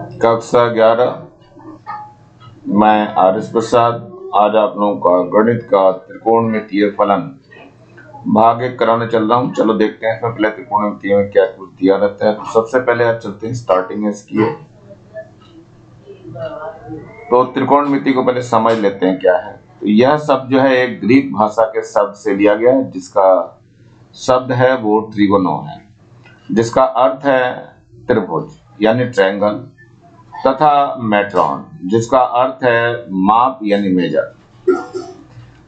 कक्षा 11। मैं आर.एस. प्रसाद। आज आप लोगों का गणित का त्रिकोणमितीय फलन भाग 1 कराने चल रहा हूँ। चलो देखते हैं इसमें पहले त्रिकोणमितीय में क्या कुछ दिया रहता है। तो सबसे पहले आप चलते हैं स्टार्टिंग इसकी है। तो त्रिकोणमिति को पहले समझ लेते हैं क्या है। तो यह शब्द जो है एक ग्रीक भाषा के शब्द से लिया गया है, जिसका शब्द है वो त्रिगोनो है, जिसका अर्थ है त्रिभुज यानी ट्रायंगल, तथा मेट्रॉन जिसका अर्थ है माप यानी मेजर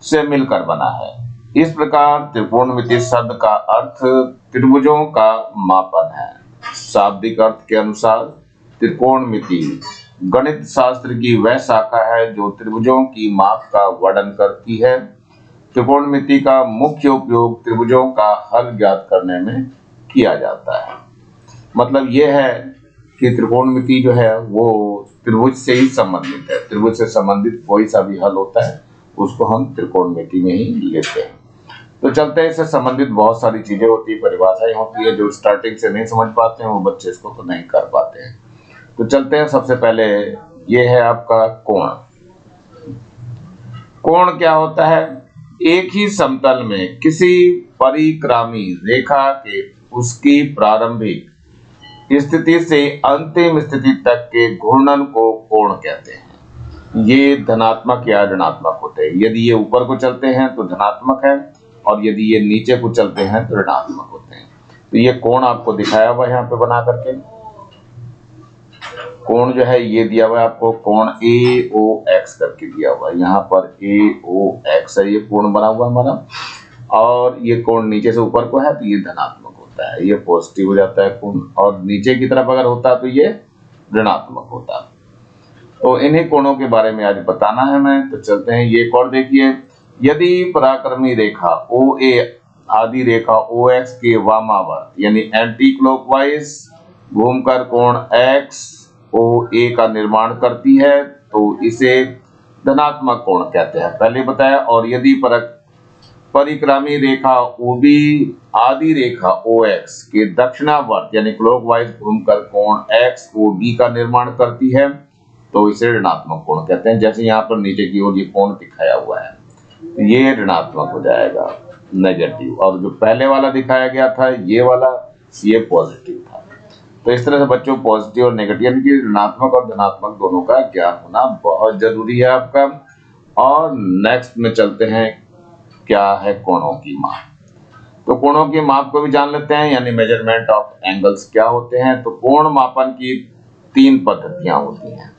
से मिलकर बना है। इस प्रकार त्रिकोणमिति शब्द का अर्थ त्रिभुजों का मापन है। शाब्दिक अर्थ के अनुसार त्रिकोणमिति गणित शास्त्र की वह शाखा है जो त्रिभुजों की माप का वर्णन करती है। त्रिकोणमिति का मुख्य उपयोग त्रिभुजों का हल ज्ञात करने में किया जाता है। मतलब यह है कि त्रिकोणमिति जो है वो त्रिभुज से ही संबंधित है। त्रिभुज से संबंधित कोई सा भी हल होता है उसको हम त्रिकोणमिति में ही लेते हैं। तो चलते हैं, इससे संबंधित बहुत सारी चीजें होती है, परिभाषाएं होती है, जो स्टार्टिंग से नहीं समझ पाते हैं वो बच्चे इसको तो नहीं कर पाते हैं। तो चलते हैं, सबसे पहले ये है आपका कोण। कोण क्या होता है? एक ही समतल में किसी परिक्रामी रेखा के उसकी प्रारंभिक स्थिति से अंतिम स्थिति तक के घूर्णन को कोण कहते हैं। ये धनात्मक या ऋणात्मक होते हैं। यदि ये ऊपर को चलते हैं तो धनात्मक है, और यदि ये नीचे को चलते हैं तो ऋणात्मक होते हैं। तो ये कोण आपको दिखाया हुआ है यहाँ पे बना करके। कोण जो है ये दिया हुआ है आपको, कोण AOX करके दिया हुआ है। यहाँ पर AOX है, ये कोण बना हुआ हमारा, और ये कोण नीचे से ऊपर को है तो ये धनात्मक होता है, ये पॉजिटिव हो जाता है कोण, और नीचे की तरफ अगर होता तो ये ऋणात्मक होता। तो इन्हीं कोणों के बारे में आज बताना है मैं। तो चलते हैं, ये कोण देखिए। यदि पराक्रमी रेखा OA आदि रेखा OX के वामावर्त यानी एंटी क्लॉकवाइज घूमकर कोण XOA का निर्माण करती है तो इसे धनात्मक कोण कहते हैं, पहले बताया। और यदि परिक्रामी रेखा OB आदि रेखा OX के दक्षिणावर्त यानी क्लॉकवाइज घूमकर कोण XOB का निर्माण करती है तो इसे ऋणात्मक कोण कहते हैं। जैसे यहाँ पर नीचे की ओर ये कोण दिखाया हुआ है, ये ऋणात्मक हो जाएगा, नेगेटिव, और जो पहले वाला दिखाया गया था ये वाला, ये पॉजिटिव था। तो इस तरह से बच्चों पॉजिटिव और नेगेटिव यानी कि ऋणात्मक और धनात्मक दोनों का ज्ञान होना बहुत जरूरी है आपका। और नेक्स्ट में चलते हैं, क्या है कोणों की माप। तो कोणों की माप को भी जान लेते हैं, यानी मेजरमेंट ऑफ एंगल्स क्या होते हैं। तो कोण मापन की 3 पद्धतियां होती हैं।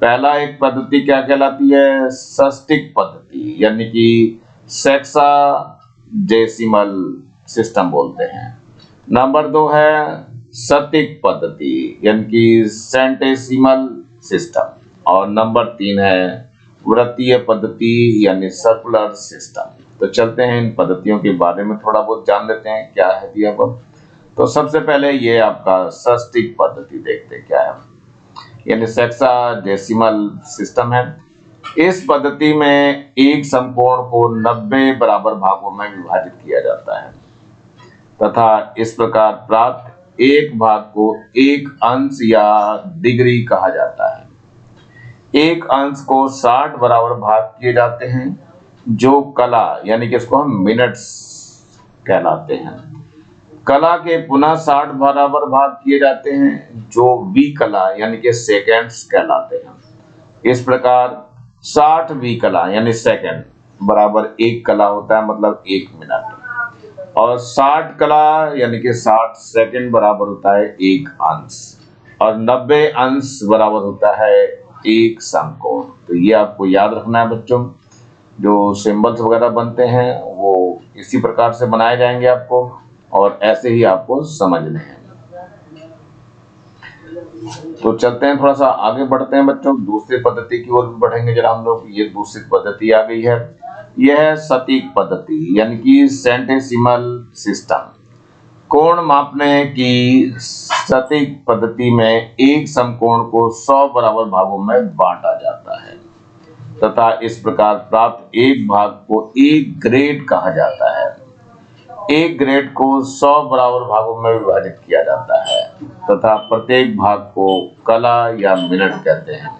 पहला एक पद्धति क्या कहलाती है? षष्टिक पद्धति, यानी कि सेक्साडेसिमल सिस्टम बोलते हैं। नंबर 2 है शतिक पद्धति, यानी कि सेंटेसिमल सिस्टम। और नंबर 3 है वृत्तीय पद्धति, यानी सर्कुलर सिस्टम। तो चलते हैं, इन पद्धतियों के बारे में थोड़ा बहुत जान लेते हैं क्या है दिया हुआ। तो सबसे पहले ये आपका षष्टिक पद्धति देखते हैं क्या है, यानी सेक्साडेसिमल सिस्टम है। इस पद्धति में एक समकोण को 90 बराबर भागों में विभाजित किया जाता है तथा इस प्रकार प्राप्त एक भाग को एक अंश या डिग्री कहा जाता है। एक अंश को 60 बराबर भाग किए जाते हैं, जो कला यानी कि इसको हम मिनट्स कहलाते हैं। कला के पुनः 60 बराबर भाग किए जाते हैं, जो विकला यानी कि सेकेंड्स कहलाते हैं। इस प्रकार 60 विकला यानी सेकेंड बराबर 1 कला होता है, मतलब 1 मिनट। और 60 कला यानी कि 60 सेकेंड बराबर होता है 1 अंश, और 90 अंश बराबर होता है 1 समकोण। तो ये आपको याद रखना है बच्चों। जो सिंबल्स वगैरह बनते हैं वो इसी प्रकार से बनाए जाएंगे आपको, और ऐसे ही आपको समझने हैं। तो चलते हैं, थोड़ा सा आगे बढ़ते हैं बच्चों, दूसरी पद्धति की ओर भी बढ़ेंगे जरा हम लोग। ये दूसरी पद्धति आ गई है, यह है शतिक पद्धति, यानी कि सेंटेसिमल सिस्टम। कोण मापने की शतिक पद्धति में एक समकोण को 100 बराबर भागों में बांटा जाता है तथा इस प्रकार प्राप्त एक भाग को एक ग्रेड कहा जाता है। एक ग्रेड को 100 बराबर भागों में विभाजित किया जाता है तथा प्रत्येक भाग को कला या मिनट कहते हैं।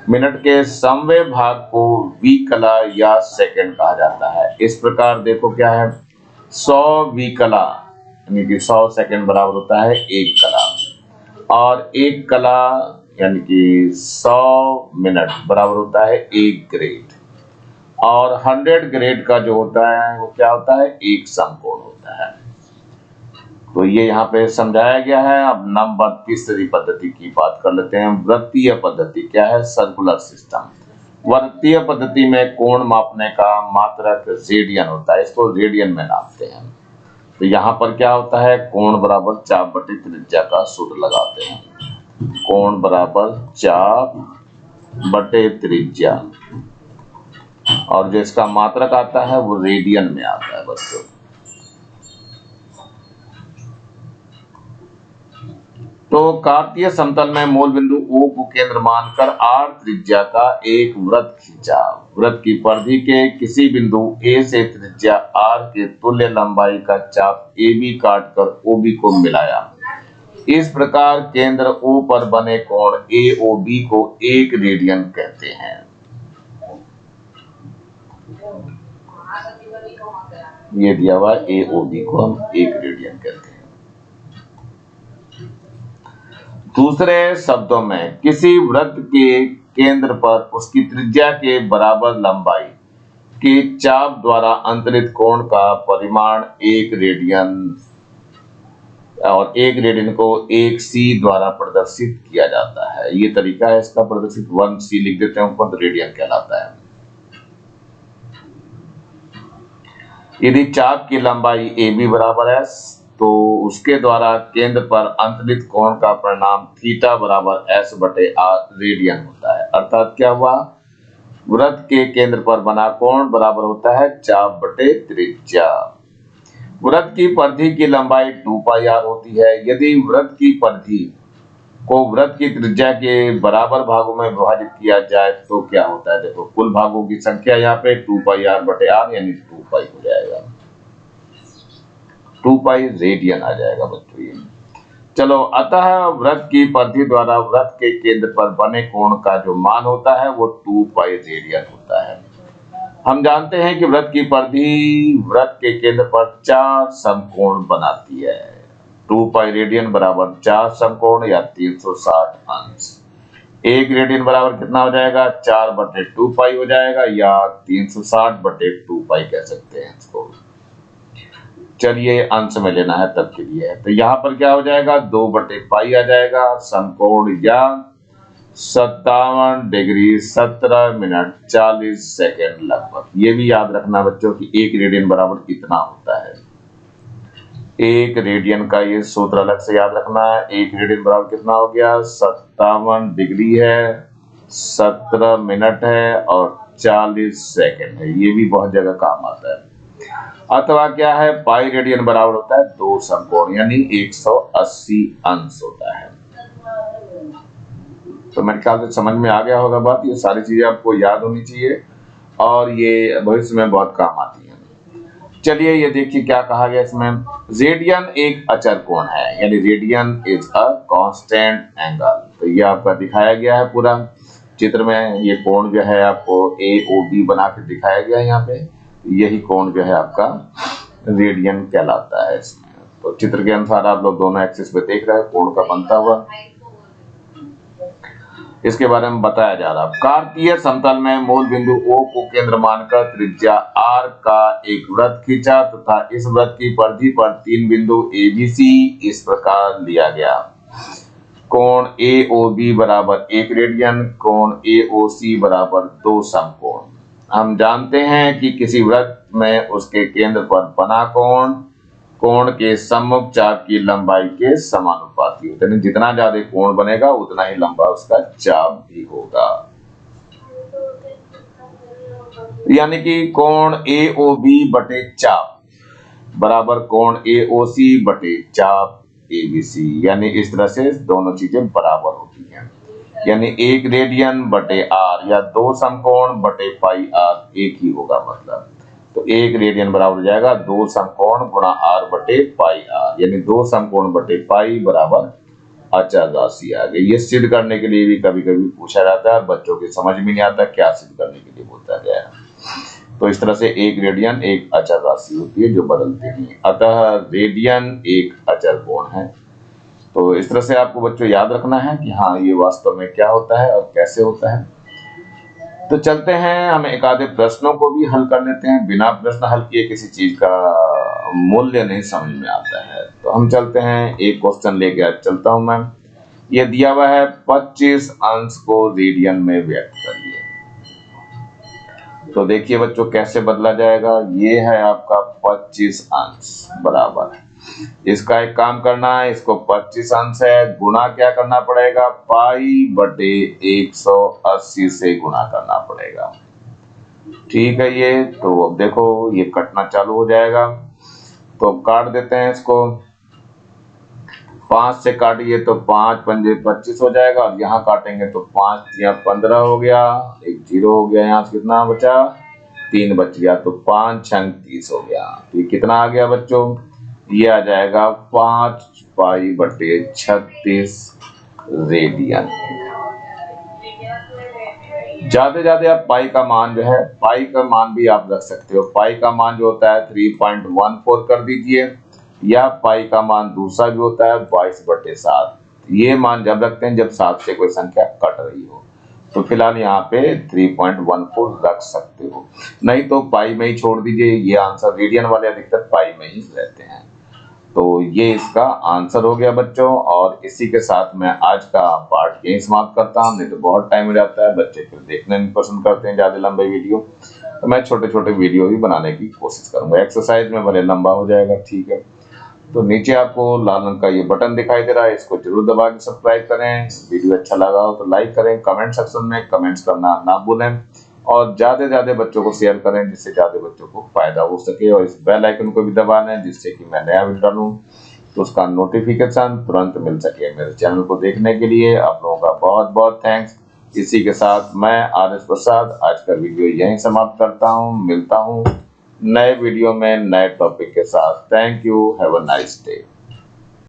मिनट के समवें भाग को विकला या सेकंड कहा जाता है। इस प्रकार देखो क्या है, 100 विकला यानी कि 100 सेकंड बराबर होता है 1 कला, और 1 कला यानी कि 100 मिनट बराबर होता है 1 ग्रेड, और 100 ग्रेड का जो होता है वो क्या होता है, 1 समकोण होता है। तो ये यहाँ पे समझाया गया है। अब नंबर तीसरी पद्धति की बात कर लेते हैं। वृत्तीय पद्धति क्या है, सर्कुलर सिस्टम। वृत्तीय पद्धति में कोण मापने का मात्रक रेडियन होता है, इसको रेडियन में नापते हैं। तो यहाँ पर क्या होता है, कोण बराबर चाप बटे त्रिज्या का सूत्र लगाते हैं। कोण बराबर चाप बटे त्रिज्या, और जो इसका मात्रक आता है वो रेडियन में आता है बच्चों। तो कार्तीय समतल में मूल बिंदु O को केंद्र मानकर R त्रिज्या का एक वृत्त खींचा। वृत्त की परिधि के किसी बिंदु A से त्रिज्या R के तुल्य लंबाई का चाप AB काटकर OB को मिलाया। इस प्रकार केंद्र O पर बने कोण AOB को 1 रेडियन कहते हैं। ये दिया हुआ AOB को हम 1 रेडियन कहते हैं। दूसरे शब्दों में किसी वृत्त के केंद्र पर उसकी त्रिज्या के बराबर लंबाई के चाप द्वारा अंतरित कोण का परिमाण 1 रेडियन, और 1 रेडियन को 1c द्वारा प्रदर्शित किया जाता है। ये तरीका है इसका प्रदर्शित, 1c लिख देते हैं ऊपर, तो रेडियन कहलाता है। यदि चाप की लंबाई AB बराबर है तो उसके द्वारा केंद्र पर अंतरित कोण का परिणाम थीटा बराबर S बटे R रेडियन होता है। अर्थात क्या हुआ, वृत्त के केंद्र पर बना कोण बराबर होता है चाप बटे त्रिज्या। वृत्त की परिधि की लंबाई 2 पाई r होती है। यदि वृत्त की परिधि को वृत्त की त्रिज्या के बराबर भागों में विभाजित किया जाए तो क्या होता है, देखो कुल भागों की संख्या यहाँ पे 2 पाई r बटे r यानी 2 पाई हो जाएगा, 2 पाई रेडियन आ जाएगा बच्चों ये। चलो, अतः वृत्त की परिधि द्वारा वृत्त के केंद्र पर बने कोण का जो मान होता है वो 2 पाई रेडियन होता है। हम जानते हैं कि वृत्त की परिधि वृत्त के केंद्र पर 4 समकोण बनाती है। 2 पाई रेडियन बराबर 4 समकोण या 360 अंश। 1 रेडियन बराबर कितना हो जाएगा, 4 बटे 2 पाई हो जाएगा, या 360 बटे 2 पाई कह सकते हैं इसको। चलिए अंश में लेना है तब के लिए, तो यहाँ पर क्या हो जाएगा, 2 बटे पाई आ जाएगा। समकोण या 57 डिग्री 17 मिनट 40 सेकेंड लगभग। ये भी याद रखना बच्चों कि 1 रेडियन बराबर कितना होता है। 1 रेडियन का ये सूत्र अलग से याद रखना है। 1 रेडियन बराबर कितना हो गया, 57 डिग्री है, 17 मिनट है और 40 सेकेंड है। ये भी बहुत जगह काम आता है। अथवा क्या है, पाई रेडियन बराबर होता है 2 समकोण यानी 180 अंश होता है। तो मेरे ख्याल से समझ में आ गया होगा बात। ये सारी चीजें आपको याद होनी चाहिए और ये भविष्य में बहुत काम आती है। चलिए ये देखिए क्या कहा गया इसमें। रेडियन एक अचर कोण है, यानी radian is a constant angle. तो ये आपका दिखाया गया है पूरा चित्र में। ये कोण जो है आपको AOB बना के दिखाया गया है यहाँ पे। यही कोण जो है आपका रेडियन कहलाता है इसमें। तो चित्र के अनुसार आप लोग दोनों एक्सिस पे देख रहे हैं कोण का बनता हुआ। इसके बारे में बताया जा रहा है। कार्तीय समतल में मूल बिंदु O को केंद्र मानकर त्रिज्या R का एक वृत्त खींचा तथा इस वृत्त की परिधि पर 3 बिंदु ABC इस प्रकार लिया गया। कोण AOB बराबर 1 रेडियन, कोण AOC बराबर 2 समकोण। हम जानते हैं कि किसी वृत्त में उसके केंद्र पर बना कोण के सम्मुख चाप की लंबाई के समानुपाती होते हैं। जितना ज्यादा कोण बनेगा उतना ही लंबा उसका चाप भी होगा। यानी कि कोण AOB बटे चाप बराबर कोण AOC बटे चाप ABC, यानी इस तरह से दोनों चीजें बराबर होती हैं। यानी 1 रेडियन बटे R या 2 समकोण बटे पाई R एक ही होगा मतलब। तो 1 रेडियन बराबर हो जाएगा 2 समकोण गुणा r बटे पाई r, यानी 2 समकोण बटे पाई बराबर अचल राशि आ गई। ये सिद्ध करने के लिए भी कभी कभी पूछा जाता है, बच्चों की समझ में नहीं आता क्या सिद्ध करने के लिए बोलता गया है। तो इस तरह से 1 रेडियन एक अचल राशि होती है जो बदलती नहीं, अतः रेडियन एक अचल कोण है। तो इस तरह से आपको बच्चों याद रखना है कि हाँ ये वास्तव में क्या होता है और कैसे होता है। तो चलते हैं, हम एक आधे प्रश्नों को भी हल कर लेते हैं। बिना प्रश्न हल किए किसी चीज का मूल्य नहीं समझ में आता है। तो हम चलते हैं, एक क्वेश्चन लेके आज चलता हूं मैं। ये दिया हुआ है 25 अंश को रेडियन में व्यक्त करिए। तो देखिए बच्चों कैसे बदला जाएगा। ये है आपका 25 अंश बराबर, इसका एक काम करना है, इसको 25 अंश है गुणा क्या करना पड़ेगा, पाई बटे 180 से गुणा करना पड़ेगा। ठीक है, ये तो अब देखो ये कटना चालू हो जाएगा, तो काट देते हैं इसको। 5 से काटिए तो 5 पंजे 25 हो जाएगा, और यहाँ काटेंगे तो 5 या 15 हो गया, एक 0 हो गया, यहाँ से कितना बचा 3 बच गया, तो 5 छंग 30 हो गया। तो ये कितना आ गया बच्चों, ये आ जाएगा 5 पाई बटे 36 रेडियन। ज्यादा ज्यादा आप पाई का मान जो है, पाई का मान भी आप रख सकते हो। पाई का मान जो होता है 3.14 कर दीजिए, या पाई का मान दूसरा जो होता है 22/7। ये मान जब रखते हैं जब 7 से कोई संख्या कट रही हो। तो फिलहाल यहाँ पे 3.14 रख सकते हो, नहीं तो पाई में ही छोड़ दीजिए। ये आंसर रेडियन वाले अधिकतर पाई में ही रहते हैं। तो ये इसका आंसर हो गया बच्चों, और इसी के साथ मैं आज का पार्ट यही समाप्त करता हूँ। नहीं तो बहुत टाइम हो जाता है, बच्चे फिर देखना नहीं पसंद करते हैं ज्यादा लंबे वीडियो, तो मैं छोटे छोटे वीडियो भी बनाने की कोशिश करूंगा। एक्सरसाइज में भले लंबा हो जाएगा, ठीक है। तो नीचे आपको लाल रंग का ये बटन दिखाई दे रहा है, इसको जरूर दबा के सब्सक्राइब करें। वीडियो अच्छा लगा हो तो लाइक करें, कमेंट सेक्शन में कमेंट्स करना ना भूलें, और ज्यादा से ज्यादा बच्चों को शेयर करें जिससे ज्यादा बच्चों को फायदा हो सके। और इस बेल आइकन को भी दबा लें जिससे कि मैं नया वीडियो डालूं तो उसका नोटिफिकेशन तुरंत मिल सके। मेरे चैनल को देखने के लिए आप लोगों का बहुत बहुत थैंक्स। इसी के साथ मैं RS प्रसाद आज का वीडियो यहीं समाप्त करता हूँ। मिलता हूँ नए वीडियो में नए टॉपिक के साथ। Thank you, have a nice day.